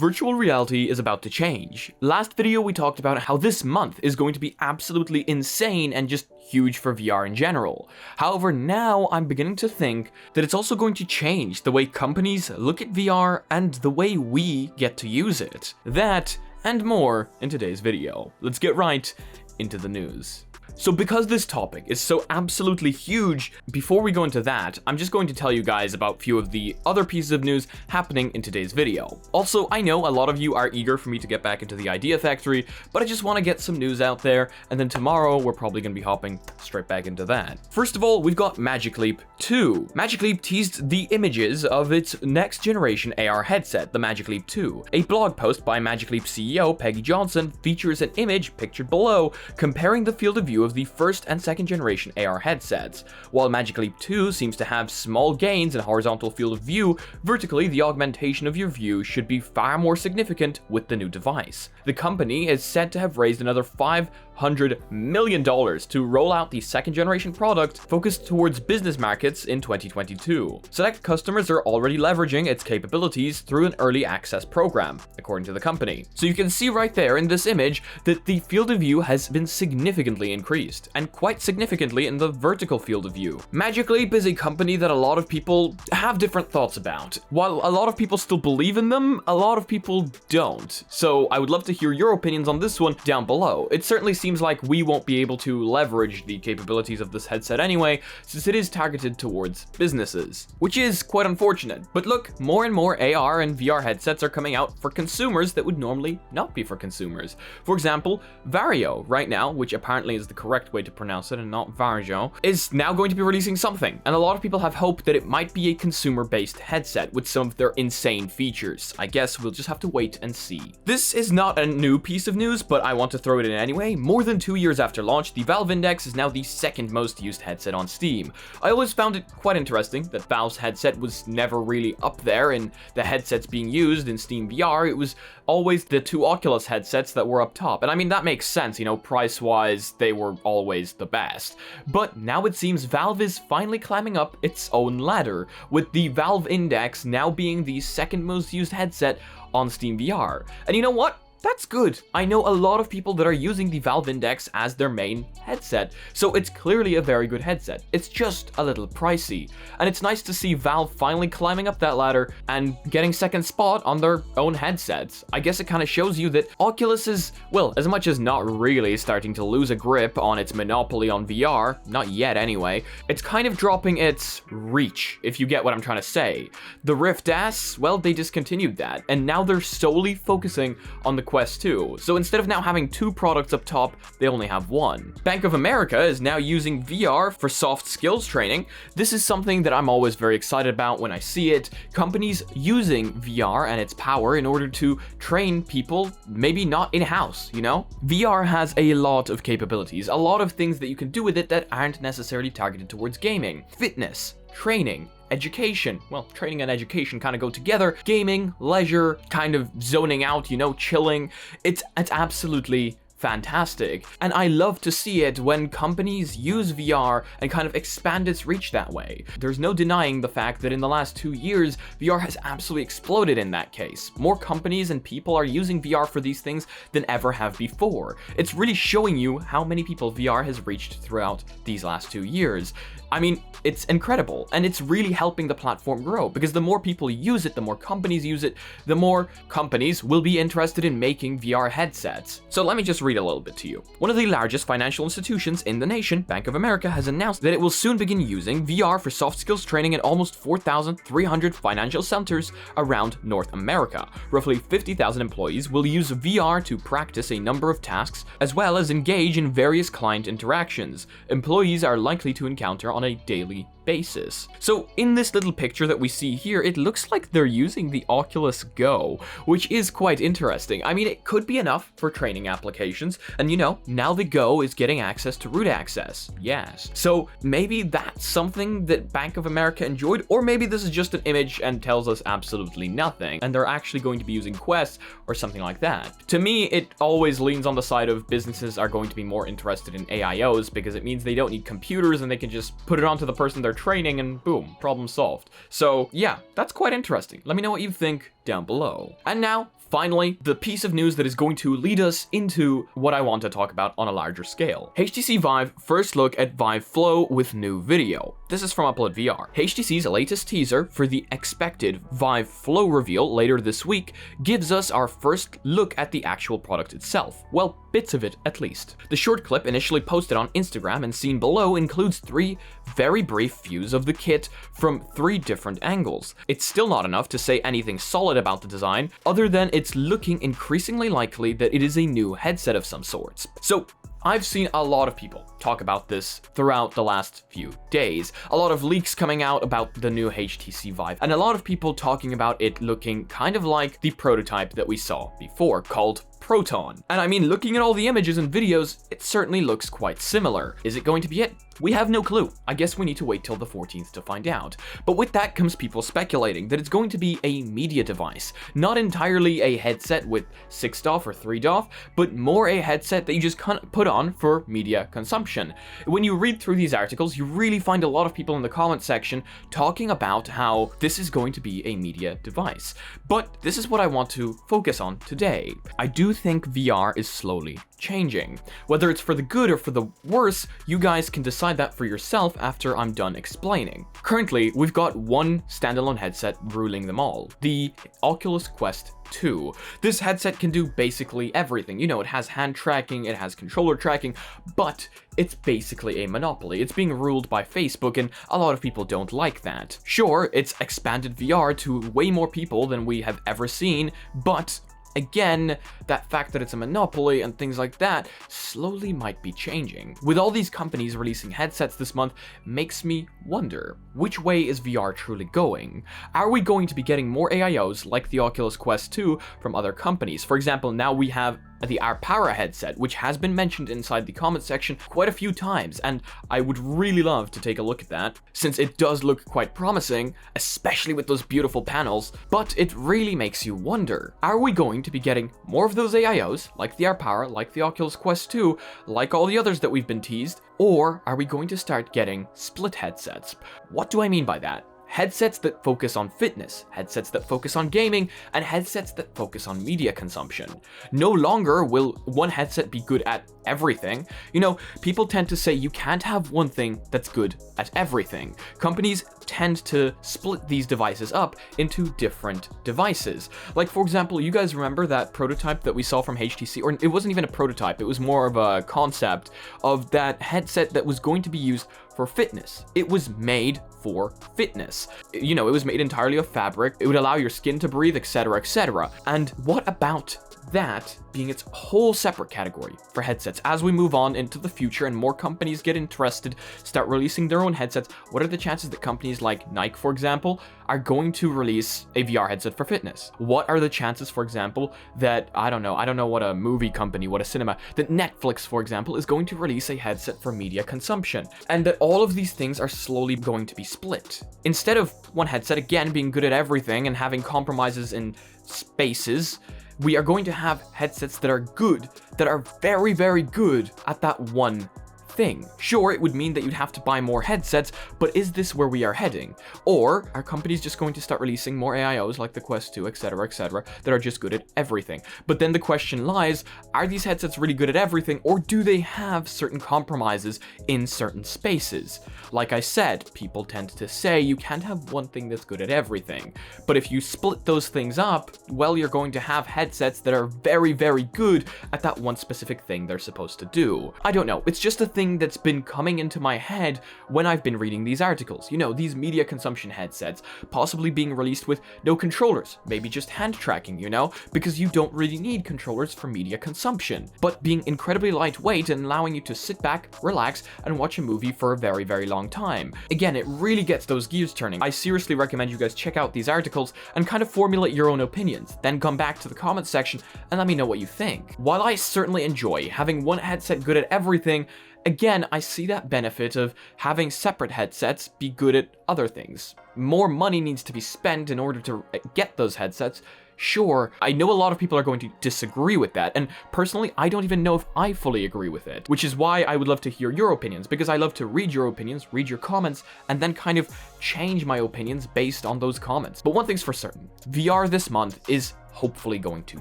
virtual reality is about to change. Last video we talked about how this month is going to be absolutely insane and just huge for VR in general. However, now I'm beginning to think that it's also going to change the way companies look at VR and the way we get to use it. That and more in today's video. Let's get right into the news. So because this topic is so absolutely huge, before we go into that, I'm just going to tell you guys about a few of the other pieces of news happening in today's video. Also, I know a lot of you are eager for me to get back into the idea factory, but I just want to get some news out there, and then tomorrow we're probably going to be hopping straight back into that. First of all, we've got Magic Leap 2. Magic Leap teased the images of its next generation AR headset, the Magic Leap 2. A blog post by Magic Leap CEO Peggy Johnson features an image pictured below comparing the field of view of the first and second generation AR headsets. While Magic Leap 2 seems to have small gains in horizontal field of view, vertically the augmentation of your view should be far more significant with the new device. The company is said to have raised another $500 million to roll out the second generation product focused towards business markets in 2022. Select customers are already leveraging its capabilities through an early access program, according to the company. So you can see right there in this image that the field of view has been significantly increased, and quite significantly in the vertical field of view. Magic Leap is a company that a lot of people have different thoughts about. While a lot of people still believe in them, a lot of people don't. So I would love to hear your opinions on this one down below. It certainly seems like we won't be able to leverage the capabilities of this headset anyway, since it is targeted towards businesses, which is quite unfortunate. But look, more and more AR and VR headsets are coming out for consumers that would normally not be for consumers. For example, Vario right now, which apparently is the correct way to pronounce it and not Varjo, is now going to be releasing something, and a lot of people have hope that it might be a consumer-based headset with some of their insane features. I guess we'll just have to wait and see. This is not a new piece of news, but I want to throw it in anyway. More than 2 years after launch, the Valve Index is now the second most used headset on Steam. I always found it quite interesting that Valve's headset was never really up there in the headsets being used in SteamVR. It was always the two Oculus headsets that were up top. And I mean, that makes sense, you know, price-wise, they were always the best. But now it seems Valve is finally climbing up its own ladder, with the Valve Index now being the second most used headset on SteamVR. And you know what? That's good. I know a lot of people that are using the Valve Index as their main headset, so it's clearly a very good headset. It's just a little pricey, and it's nice to see Valve finally climbing up that ladder and getting second spot on their own headsets. I guess it kind of shows you that Oculus is, well, as much as not really starting to lose a grip on its monopoly on VR, not yet anyway, it's kind of dropping its reach, if you get what I'm trying to say. The Rift S, well, they discontinued that, and now they're solely focusing on the Quest 2. So instead of now having two products up top, they only have one. Bank of America is now using VR for soft skills training. This is something that I'm always very excited about when I see it. Companies using VR and its power in order to train people, maybe not in-house, you know? VR has a lot of capabilities, a lot of things that you can do with it that aren't necessarily targeted towards gaming. Fitness, training, education. Well, training and education kind of go together. Gaming, leisure, kind of zoning out, you know, chilling. It's absolutely fantastic. And I love to see it when companies use VR and kind of expand its reach that way. There's no denying the fact that in the last 2 years, VR has absolutely exploded in that case. More companies and people are using VR for these things than ever have before. It's really showing you how many people VR has reached throughout these last 2 years. I mean, it's incredible, and it's really helping the platform grow, because the more people use it, the more companies use it, the more companies will be interested in making VR headsets. So let me just read a little bit to you. One of the largest financial institutions in the nation, Bank of America, has announced that it will soon begin using VR for soft skills training at almost 4,300 financial centers around North America. Roughly 50,000 employees will use VR to practice a number of tasks, as well as engage in various client interactions employees are likely to encounter on a daily basis. So in this little picture that we see here, it looks like they're using the Oculus Go, which is quite interesting. I mean, it could be enough for training applications, and you know, now the Go is getting access to root access. Yes. So maybe that's something that Bank of America enjoyed, or maybe this is just an image and tells us absolutely nothing, and they're actually going to be using Quest or something like that. To me, it always leans on the side of businesses are going to be more interested in AIOs, because it means they don't need computers and they can just put it onto the person they're training and boom, problem solved. So yeah, that's quite interesting. Let me know what you think down below. And now, Finally, the piece of news that is going to lead us into what I want to talk about on a larger scale. HTC Vive first look at Vive Flow with new video. This is from Upload VR. HTC's latest teaser for the expected Vive Flow reveal later this week gives us our first look at the actual product itself. Well, bits of it at least. The short clip initially posted on Instagram and seen below includes 3 very brief views of the kit from 3 different angles. It's still not enough to say anything solid about the design, other than it's looking increasingly likely that it is a new headset of some sorts. So, I've seen a lot of people talk about this throughout the last few days. A lot of leaks coming out about the new HTC Vive, and a lot of people talking about it looking kind of like the prototype that we saw before, called Proton. And I mean, looking at all the images and videos, it certainly looks quite similar. Is it going to be it? We have no clue. I guess we need to wait till the 14th to find out. But with that comes people speculating that it's going to be a media device, not entirely a headset with 6 DoF or 3 DoF, but more a headset that you just put on for media consumption. When you read through these articles, you really find a lot of people in the comment section talking about how this is going to be a media device. But this is what I want to focus on today. I do think VR is slowly changing. Whether it's for the good or for the worse, you guys can decide that for yourself after I'm done explaining. Currently, we've got one standalone headset ruling them all, the Oculus Quest 2. This headset can do basically everything. You know, it has hand tracking, it has controller tracking, but it's basically a monopoly. It's being ruled by Facebook, and a lot of people don't like that. Sure, it's expanded VR to way more people than we have ever seen, but again, that fact that it's a monopoly and things like that slowly might be changing. With all these companies releasing headsets this month, makes me wonder, which way is VR truly going? Are we going to be getting more AIOs like the Oculus Quest 2 from other companies? For example, now we have the AirPower headset, which has been mentioned inside the comment section quite a few times, and I would really love to take a look at that, since it does look quite promising, especially with those beautiful panels, but it really makes you wonder, are we going to be getting more of those AIOs, like the AirPower, like the Oculus Quest 2, like all the others that we've been teased, or are we going to start getting split headsets? What do I mean by that? Headsets that focus on fitness, headsets that focus on gaming, and headsets that focus on media consumption. No longer will one headset be good at everything. You know, people tend to say you can't have one thing that's good at everything. Companies tend to split these devices up into different devices. Like, for example, you guys remember that prototype that we saw from HTC, or it wasn't even a prototype, it was more of a concept of that headset that was going to be used for fitness. It was made for fitness. You know, it was made entirely of fabric. It would allow your skin to breathe, etc., etc. And what about that being its whole separate category for headsets? As we move on into the future and more companies get interested, start releasing their own headsets, what are the chances that companies like Nike, for example, are going to release a VR headset for fitness? What are the chances, for example, that, I don't know what a movie company, what a cinema, that Netflix, for example, is going to release a headset for media consumption? And that all of these things are slowly going to be split. Instead of one headset, again, being good at everything and having compromises in spaces, we are going to have headsets that are good, that are very, very good at that one thing. Sure, it would mean that you'd have to buy more headsets, but is this where we are heading? Or are companies just going to start releasing more AIOs like the Quest 2, etc., etc., that are just good at everything? But then the question lies, are these headsets really good at everything, or do they have certain compromises in certain spaces? Like I said, people tend to say you can't have one thing that's good at everything. But if you split those things up, well, you're going to have headsets that are very, very good at that one specific thing they're supposed to do. I don't know, it's just a thing that's been coming into my head when I've been reading these articles. You know, these media consumption headsets possibly being released with no controllers, maybe just hand tracking, you know, because you don't really need controllers for media consumption, but being incredibly lightweight and allowing you to sit back, relax, and watch a movie for a very, very long time. Again, it really gets those gears turning. I seriously recommend you guys check out these articles and kind of formulate your own opinions, then come back to the comment section and let me know what you think. While I certainly enjoy having one headset good at everything, again, I see that benefit of having separate headsets be good at other things. More money needs to be spent in order to get those headsets. Sure, I know a lot of people are going to disagree with that, and personally, I don't even know if I fully agree with it, which is why I would love to hear your opinions, because I love to read your opinions, read your comments, and then kind of change my opinions based on those comments. But one thing's for certain, VR this month is hopefully going to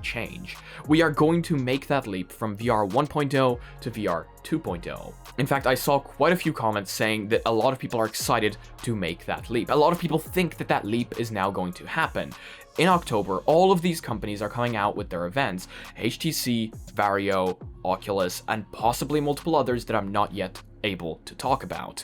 change. We are going to make that leap from VR 1.0 to VR 2.0. In fact, I saw quite a few comments saying that a lot of people are excited to make that leap. A lot of people think that that leap is now going to happen. In October, all of these companies are coming out with their events. HTC, Vario, Oculus, and possibly multiple others that I'm not yet able to talk about.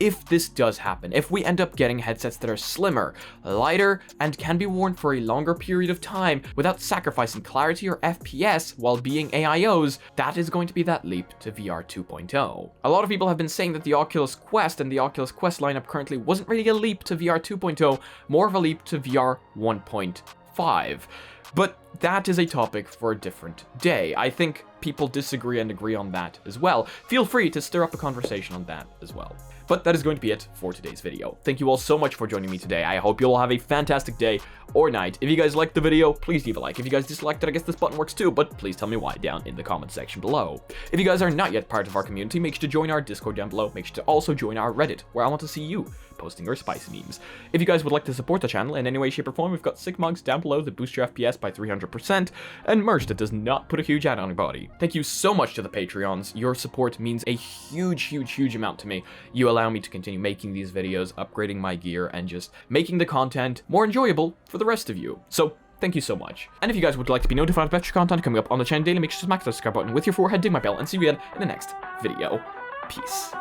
If this does happen, if we end up getting headsets that are slimmer, lighter, and can be worn for a longer period of time without sacrificing clarity or FPS while being AIOs, that is going to be that leap to VR 2.0. A lot of people have been saying that the Oculus Quest and the Oculus Quest lineup currently wasn't really a leap to VR 2.0, more of a leap to VR 1.5. But that is a topic for a different day. I think people disagree and agree on that as well. Feel free to stir up a conversation on that as well. But that is going to be it for today's video. Thank you all so much for joining me today. I hope you all have a fantastic day or night. If you guys liked the video, please leave a like. If you guys disliked it, I guess this button works too, but please tell me why down in the comment section below. If you guys are not yet part of our community, make sure to join our Discord down below. Make sure to also join our Reddit, where I want to see you posting your spicy memes. If you guys would like to support the channel in any way, shape, or form, we've got sick mugs down below that boost your FPS by 300%, and merch that does not put a huge ad on your body. Thank you so much to the Patreons. Your support means a huge amount to me. You allow me to continue making these videos, upgrading my gear, and just making the content more enjoyable for the rest of you. So, thank you so much. And if you guys would like to be notified of extra content coming up on the channel daily, make sure to smack that subscribe button with your forehead, ding my bell, and see you again in the next video. Peace.